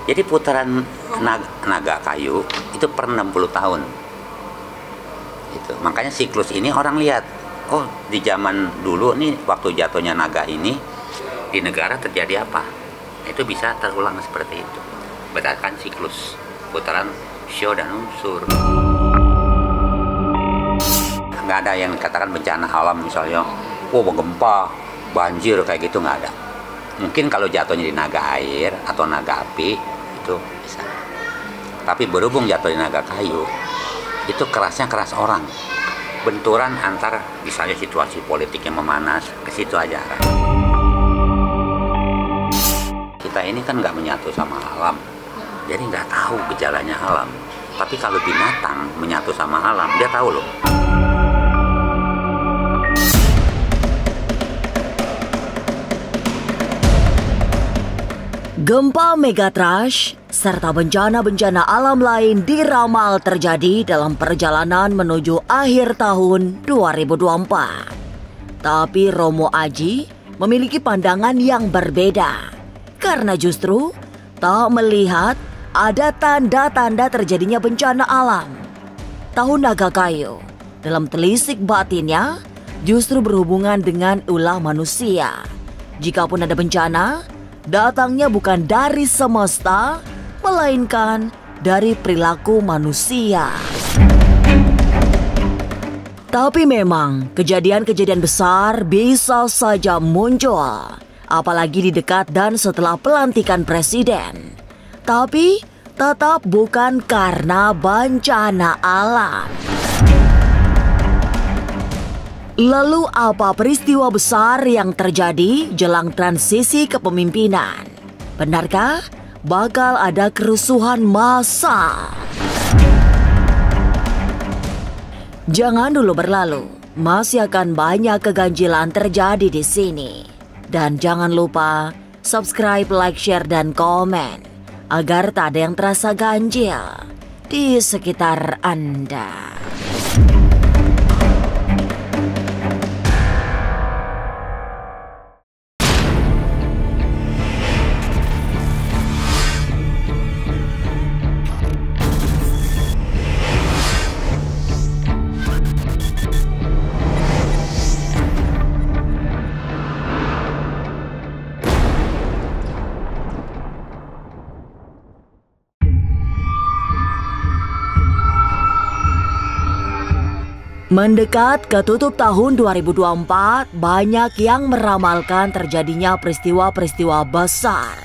Jadi putaran naga kayu itu per 60 tahun. Itu. Makanya siklus ini orang lihat, oh di zaman dulu nih waktu jatuhnya naga ini di negara terjadi apa? Itu bisa terulang seperti itu. Berdasarkan siklus putaran shio dan unsur. Nggak ada yang katakan bencana alam misalnya, gempa, banjir kayak gitu, nggak ada. Mungkin kalau jatuhnya di naga air atau naga api itu bisa. Tapi berhubung jatuh di naga kayu, itu kerasnya keras orang. Benturan antar misalnya situasi politik yang memanas, ke situ aja. Kita ini kan nggak menyatu sama alam, jadi nggak tahu gejalanya alam. Tapi kalau binatang menyatu sama alam, dia tahu loh. Gempa megatrash serta bencana-bencana alam lain diramal terjadi dalam perjalanan menuju akhir tahun 2024. Tapi Romo Aji memiliki pandangan yang berbeda, karena justru tak melihat ada tanda-tanda terjadinya bencana alam. Tahun naga kayu dalam telisik batinnya justru berhubungan dengan ulah manusia. Jikapun ada bencana, datangnya bukan dari semesta, melainkan dari perilaku manusia. Tapi memang kejadian-kejadian besar bisa saja muncul, apalagi di dekat dan setelah pelantikan presiden. Tapi tetap bukan karena bencana alam. Lalu apa peristiwa besar yang terjadi jelang transisi kepemimpinan? Benarkah bakal ada kerusuhan massal? Jangan dulu berlalu, masih akan banyak keganjilan terjadi di sini. Dan jangan lupa subscribe, like, share, dan komen agar tak ada yang terasa ganjil di sekitar Anda. Mendekat ke tutup tahun 2024, banyak yang meramalkan terjadinya peristiwa-peristiwa besar,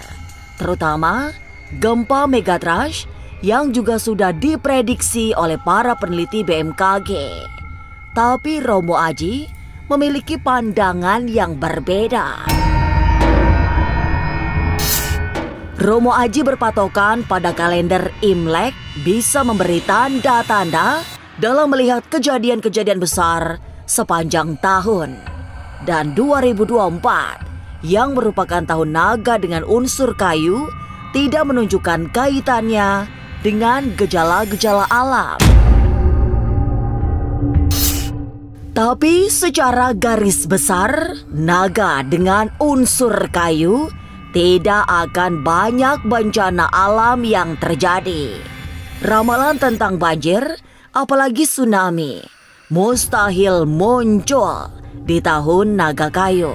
terutama gempa megatrash yang juga sudah diprediksi oleh para peneliti BMKG. Tapi Romo Aji memiliki pandangan yang berbeda. Romo Aji berpatokan pada kalender Imlek bisa memberi tanda-tanda dalam melihat kejadian-kejadian besar sepanjang tahun. Dan 2024 yang merupakan tahun naga dengan unsur kayu tidak menunjukkan kaitannya dengan gejala-gejala alam. Tapi secara garis besar, naga dengan unsur kayu tidak akan banyak bencana alam yang terjadi. Ramalan tentang banjir, apalagi tsunami, mustahil muncul di tahun naga kayu.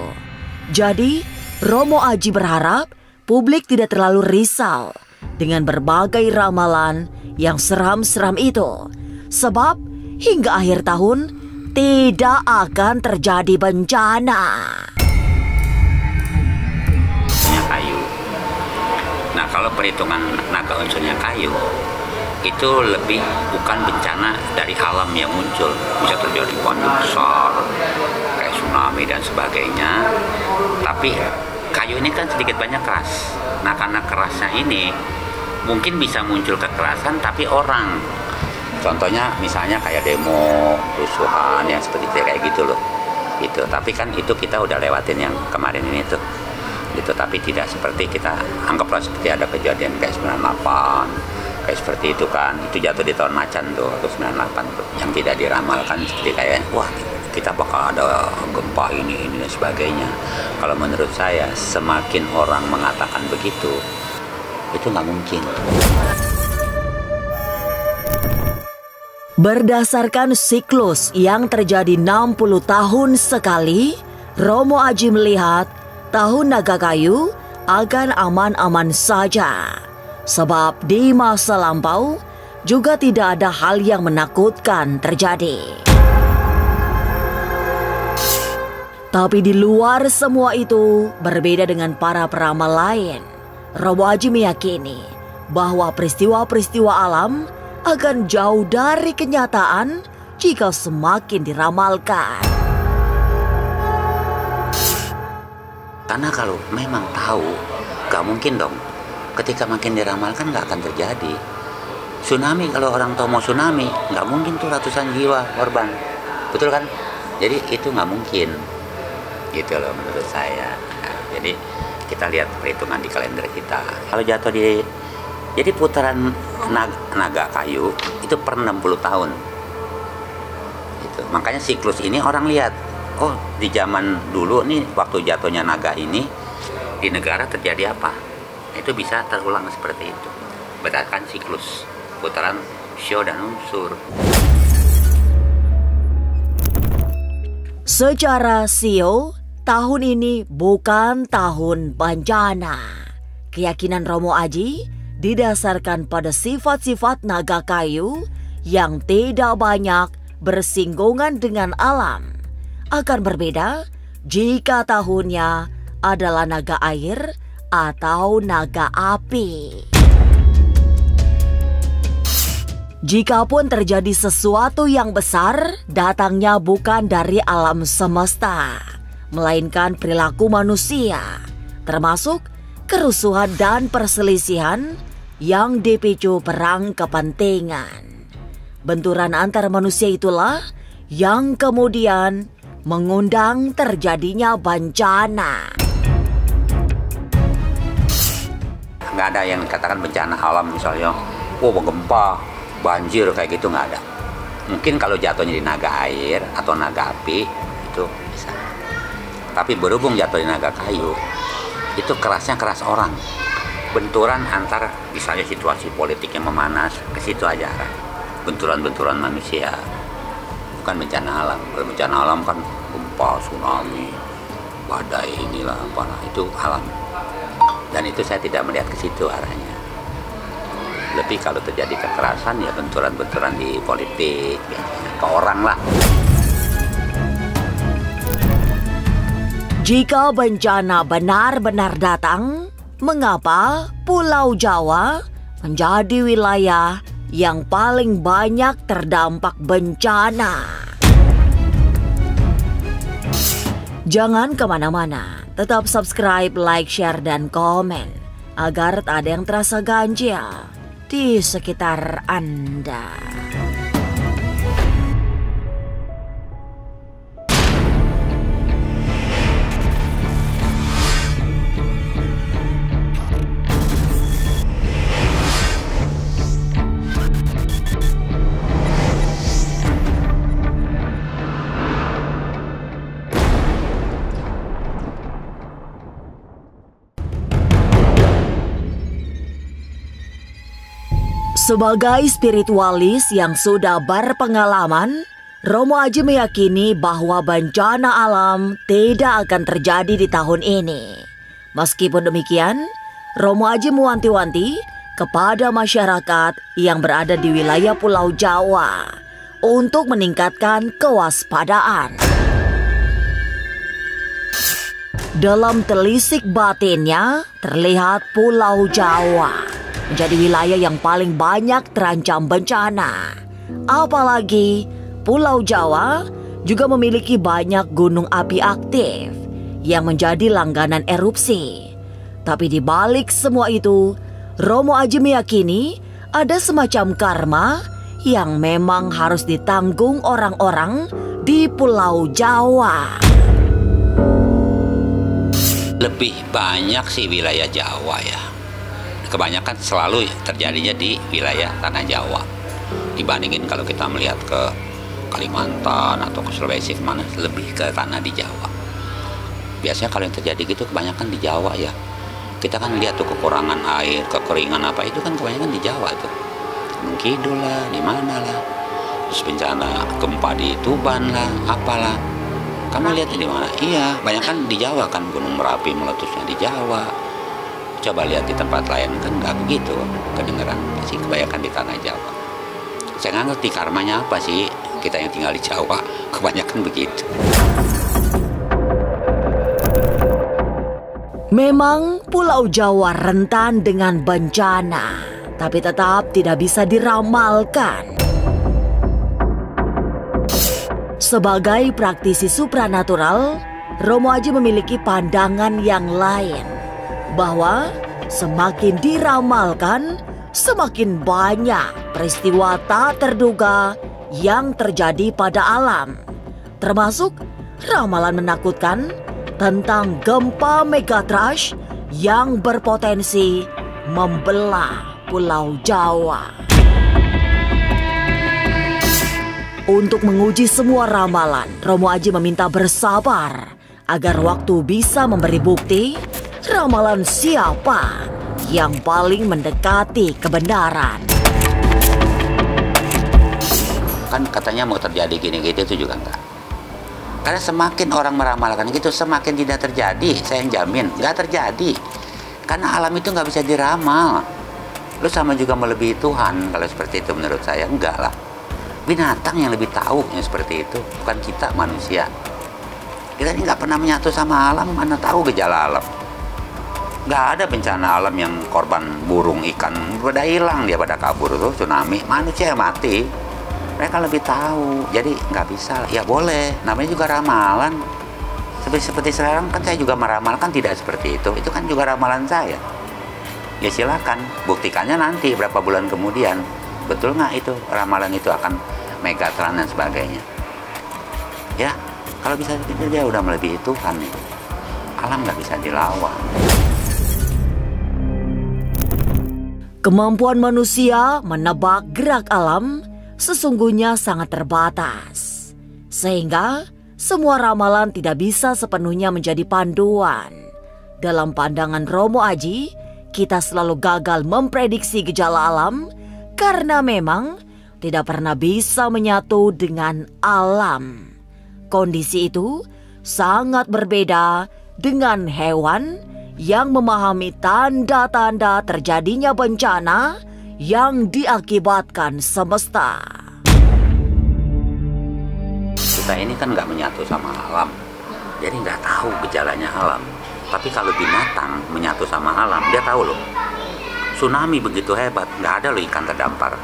Jadi, Romo Aji berharap publik tidak terlalu risau dengan berbagai ramalan yang seram-seram itu. Sebab hingga akhir tahun tidak akan terjadi bencana. Kayu. Nah, kalau perhitungan naga unsurnya kayu, itu lebih bukan bencana dari alam yang muncul, bisa terjadi banjir besar kayak tsunami dan sebagainya, tapi kayu ini kan sedikit banyak keras. Nah, karena kerasnya ini mungkin bisa muncul kekerasan tapi orang, contohnya misalnya kayak demo, kerusuhan yang seperti kayak gitu loh gitu. Tapi kan itu kita udah lewatin yang kemarin ini tuh gitu. Tapi tidak seperti kita anggaplah seperti ada kejadian kayak 98 kayak seperti itu kan, itu jatuh di tahun macan tuh atau 98 tuh, yang tidak diramalkan seperti kayak wah kita bakal ada gempa ini dan sebagainya. Kalau menurut saya semakin orang mengatakan begitu, itu nggak mungkin. Berdasarkan siklus yang terjadi 60 tahun sekali, Romo Aji melihat tahun naga kayu akan aman-aman saja. Sebab di masa lampau juga tidak ada hal yang menakutkan terjadi. Tapi di luar semua itu, berbeda dengan para peramal lain, Romo Aji meyakini bahwa peristiwa-peristiwa alam akan jauh dari kenyataan jika semakin diramalkan. Karena kalau memang tahu, gak mungkin dong. Ketika makin diramalkan gak akan terjadi. Tsunami, kalau orang tahu mau tsunami, gak mungkin tuh ratusan jiwa korban. Betul kan? Jadi itu gak mungkin. Gitu loh menurut saya. Nah, jadi kita lihat perhitungan di kalender kita. Kalau jatuh di... Jadi putaran naga kayu itu per 60 tahun. Gitu. Makanya siklus ini orang lihat, oh di zaman dulu nih waktu jatuhnya naga ini di negara terjadi apa? Itu bisa terulang seperti itu. Berdasarkan siklus putaran shio dan unsur. Secara shio, tahun ini bukan tahun bencana. Keyakinan Romo Aji didasarkan pada sifat-sifat naga kayu yang tidak banyak bersinggungan dengan alam. Akan berbeda jika tahunnya adalah naga air atau naga api. Jikapun terjadi sesuatu yang besar, datangnya bukan dari alam semesta, melainkan perilaku manusia, termasuk kerusuhan dan perselisihan yang dipicu perang kepentingan. Benturan antar manusia itulah yang kemudian mengundang terjadinya bencana. Nggak ada yang dikatakan bencana alam misalnya, gempa, banjir kayak gitu, nggak ada. Mungkin kalau jatuhnya di naga air atau naga api itu bisa. Tapi berhubung jatuh di naga kayu, itu kerasnya keras orang. Benturan antar misalnya situasi politik yang memanas, ke situ aja arah. Benturan-benturan manusia, bukan bencana alam. Kalau bencana alam kan gempa, tsunami, badai inilah apalah, itu alam. Dan itu saya tidak melihat ke situ arahnya. Lebih kalau terjadi kekerasan ya benturan-benturan di politik, biasanya ke orang lah. Jika bencana benar-benar datang, mengapa Pulau Jawa menjadi wilayah yang paling banyak terdampak bencana? Jangan kemana-mana, tetap subscribe, like, share, dan komen agar tak ada yang terasa ganjil di sekitar Anda. Sebagai spiritualis yang sudah berpengalaman, Romo Aji meyakini bahwa bencana alam tidak akan terjadi di tahun ini. Meskipun demikian, Romo Aji mewanti-wanti kepada masyarakat yang berada di wilayah Pulau Jawa untuk meningkatkan kewaspadaan. Dalam telisik batinnya terlihat Pulau Jawa menjadi wilayah yang paling banyak terancam bencana. Apalagi Pulau Jawa juga memiliki banyak gunung api aktif yang menjadi langganan erupsi. Tapi di balik semua itu, Romo Aji meyakini ada semacam karma yang memang harus ditanggung orang-orang di Pulau Jawa. Lebih banyak sih wilayah Jawa ya. Kebanyakan selalu terjadinya di wilayah Tanah Jawa. Dibandingin kalau kita melihat ke Kalimantan atau ke Sulawesi kemana, lebih ke tanah di Jawa. Biasanya kalau yang terjadi gitu kebanyakan di Jawa ya. Kita kan lihat tuh kekurangan air, kekeringan apa itu kan kebanyakan di Jawa tuh. Mengkidul lah, di mana lah. Terus bencana gempa di Tuban lah, apalah. Kamu lihat di mana? Iya, banyak kan di Jawa kan, Gunung Merapi meletusnya di Jawa. Coba lihat di tempat lain kan nggak begitu kedengeran. Pasti kebanyakan di tanah Jawa. Saya nggak ngerti karmanya apa sih, kita yang tinggal di Jawa kebanyakan begitu. Memang Pulau Jawa rentan dengan bencana, tapi tetap tidak bisa diramalkan. Sebagai praktisi supranatural, Romo Aji memiliki pandangan yang lain, bahwa semakin diramalkan, semakin banyak peristiwa tak terduga yang terjadi pada alam, termasuk ramalan menakutkan tentang gempa megatrash yang berpotensi membelah Pulau Jawa. Untuk menguji semua ramalan, Romo Aji meminta bersabar agar waktu bisa memberi bukti ramalan siapa yang paling mendekati kebenaran. Kan katanya mau terjadi gini-gitu itu juga enggak. Karena semakin orang meramalkan gitu, semakin tidak terjadi. Saya yang jamin, nggak terjadi. Karena alam itu nggak bisa diramal. Lu sama juga melebihi Tuhan kalau seperti itu menurut saya. Enggak lah. Binatang yang lebih tahu yang seperti itu. Bukan kita manusia. Kita ini nggak pernah menyatu sama alam, mana tahu gejala alam. Nggak ada bencana alam yang korban burung, ikan. Pada hilang dia, pada kabur tuh, tsunami. Manusia yang mati. Mereka lebih tahu, jadi nggak bisa. Ya boleh, namanya juga ramalan. Seperti sekarang kan saya juga meramalkan tidak seperti itu. Itu kan juga ramalan saya. Ya silakan, buktikannya nanti berapa bulan kemudian. Betul nggak itu ramalan itu akan megatron dan sebagainya. Ya, kalau bisa begitu dia udah melebihi Tuhan nih. Alam nggak bisa dilawan. Kemampuan manusia menebak gerak alam sesungguhnya sangat terbatas, sehingga semua ramalan tidak bisa sepenuhnya menjadi panduan. Dalam pandangan Romo Aji, kita selalu gagal memprediksi gejala alam karena memang tidak pernah bisa menyatu dengan alam. Kondisi itu sangat berbeda dengan hewan yang memahami tanda-tanda terjadinya bencana yang diakibatkan semesta. Kita ini kan nggak menyatu sama alam, jadi nggak tahu gejalanya alam. Tapi kalau binatang menyatu sama alam, dia tahu loh. Tsunami begitu hebat, nggak ada loh ikan terdampar,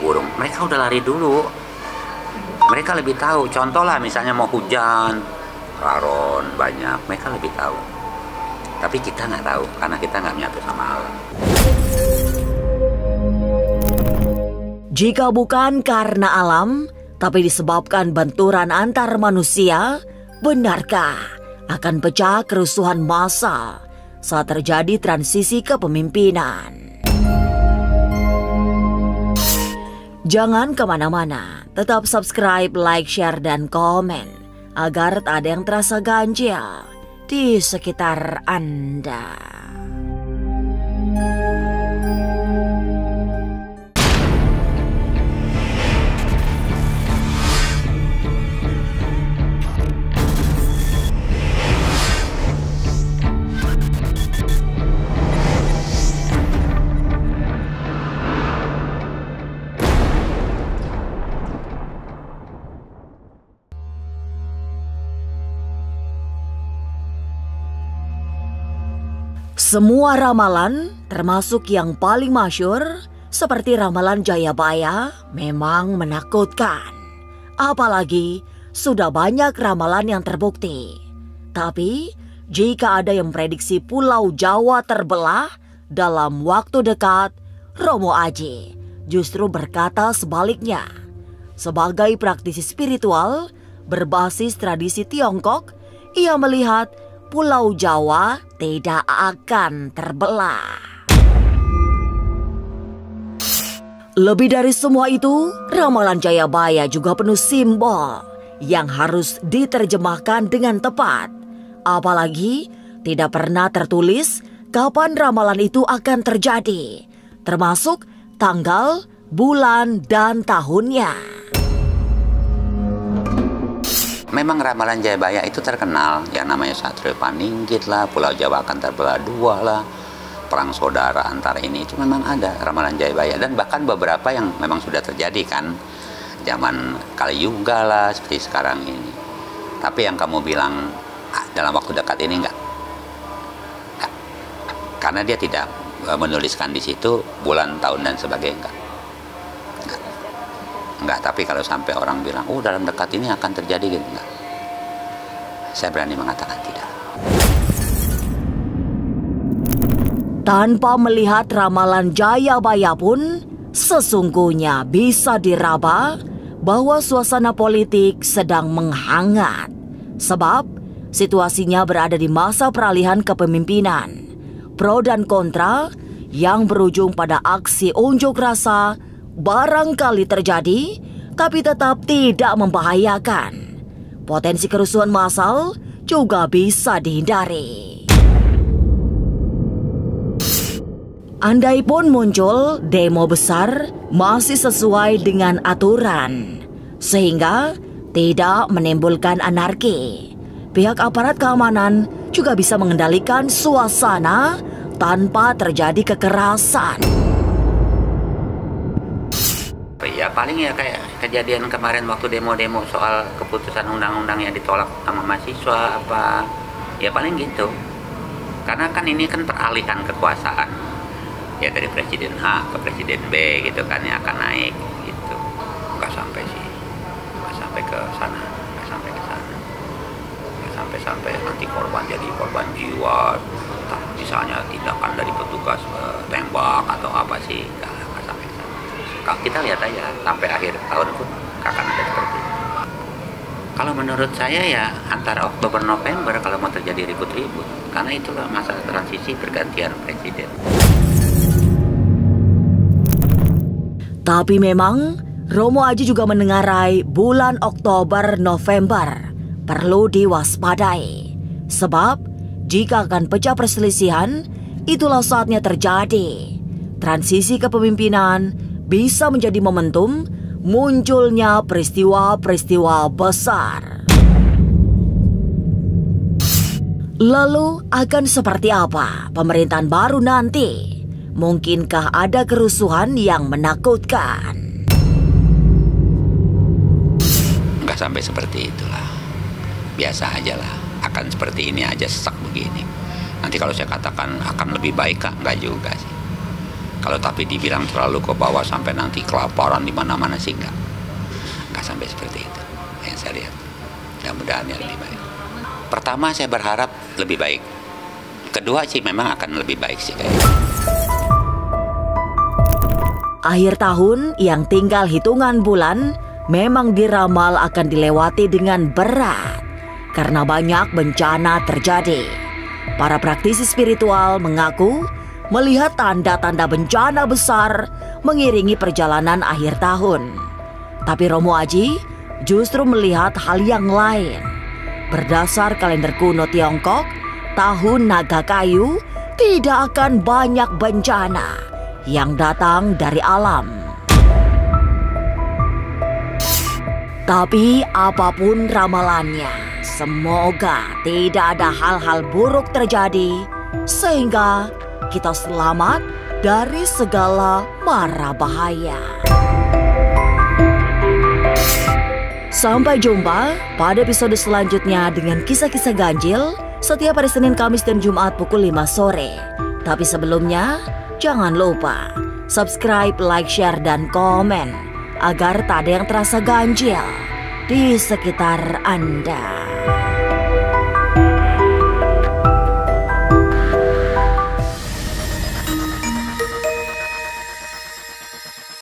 burung. Mereka udah lari dulu. Mereka lebih tahu. Contoh lah misalnya mau hujan, raron banyak, mereka lebih tahu. Tapi kita nggak tahu karena kita nggak menyatu sama alam. Jika bukan karena alam, tapi disebabkan benturan antar manusia, benarkah akan pecah kerusuhan massal saat terjadi transisi kepemimpinan? Jangan kemana-mana, tetap subscribe, like, share, dan komen agar tak ada yang terasa ganjil di sekitar Anda. Semua ramalan, termasuk yang paling masyhur seperti ramalan Jayabaya, memang menakutkan. Apalagi sudah banyak ramalan yang terbukti. Tapi jika ada yang memprediksi Pulau Jawa terbelah dalam waktu dekat, Romo Aji justru berkata sebaliknya. Sebagai praktisi spiritual berbasis tradisi Tiongkok, ia melihat Pulau Jawa tidak akan terbelah. Lebih dari semua itu, ramalan Jayabaya juga penuh simbol yang harus diterjemahkan dengan tepat. Apalagi tidak pernah tertulis kapan ramalan itu akan terjadi, termasuk tanggal, bulan, dan tahunnya. Memang ramalan Jayabaya itu terkenal, yang namanya Satrio Paninggit lah, Pulau Jawa akan terbelah dua lah, perang saudara antara ini, itu memang ada ramalan Jayabaya. Dan bahkan beberapa yang memang sudah terjadi kan, zaman Kaliyuga lah, seperti sekarang ini. Tapi yang kamu bilang dalam waktu dekat ini enggak. Karena dia tidak menuliskan di situ bulan, tahun, dan sebagainya. Enggak. Tapi kalau sampai orang bilang, oh dalam dekat ini akan terjadi gitu, enggak. Saya berani mengatakan tidak. Tanpa melihat ramalan Jayabaya pun, sesungguhnya bisa diraba bahwa suasana politik sedang menghangat. Sebab situasinya berada di masa peralihan kepemimpinan. Pro dan kontra yang berujung pada aksi unjuk rasa barangkali terjadi, tapi tetap tidak membahayakan. Potensi kerusuhan massal juga bisa dihindari. Andai pun muncul demo besar, masih sesuai dengan aturan, sehingga tidak menimbulkan anarki. Pihak aparat keamanan juga bisa mengendalikan suasana tanpa terjadi kekerasan. Ya paling ya kayak kejadian kemarin waktu demo-demo soal keputusan undang-undang yang ditolak sama mahasiswa apa. Ya paling gitu. Karena kan ini kan peralihan kekuasaan. Ya dari presiden A ke presiden B gitu kan, yang akan naik gitu. Nggak sampai ke sana, nggak sampai nanti korban jadi korban jiwa, misalnya tindakan dari petugas tembak atau apa sih, nggak sampai ke sana. Kalau kita lihat aja sampai akhir tahun pun akan ada seperti itu. Kalau menurut saya ya antara Oktober November kalau mau terjadi ribut-ribut, karena itulah masa transisi pergantian presiden. Tapi memang Romo Aji juga menengarai bulan Oktober-November perlu diwaspadai. Sebab jika akan pecah perselisihan, itulah saatnya terjadi. Transisi kepemimpinan bisa menjadi momentum munculnya peristiwa-peristiwa besar. Lalu akan seperti apa pemerintahan baru nanti? Mungkinkah ada kerusuhan yang menakutkan? Nggak sampai seperti itulah. Biasa aja lah. Akan seperti ini aja, sesak begini. Nanti kalau saya katakan akan lebih baik, kah? Nggak juga sih. Kalau tapi dibilang terlalu ke bawah sampai nanti kelaparan di mana-mana sih nggak sampai seperti itu. Yang saya lihat. Mudah-mudahan ya lebih baik. Pertama saya berharap lebih baik. Kedua sih memang akan lebih baik sih kayaknya. Akhir tahun yang tinggal hitungan bulan memang diramal akan dilewati dengan berat karena banyak bencana terjadi. Para praktisi spiritual mengaku melihat tanda-tanda bencana besar mengiringi perjalanan akhir tahun. Tapi Romo Aji justru melihat hal yang lain. Berdasar kalender kuno Tiongkok, tahun naga kayu tidak akan banyak bencana yang datang dari alam. Tapi apapun ramalannya, semoga tidak ada hal-hal buruk terjadi sehingga kita selamat dari segala mara bahaya. Sampai jumpa pada episode selanjutnya dengan kisah-kisah ganjil setiap hari Senin, Kamis, dan Jumat pukul 5 sore. Tapi sebelumnya, jangan lupa subscribe, like, share, dan komen agar tak ada yang terasa ganjil di sekitar Anda.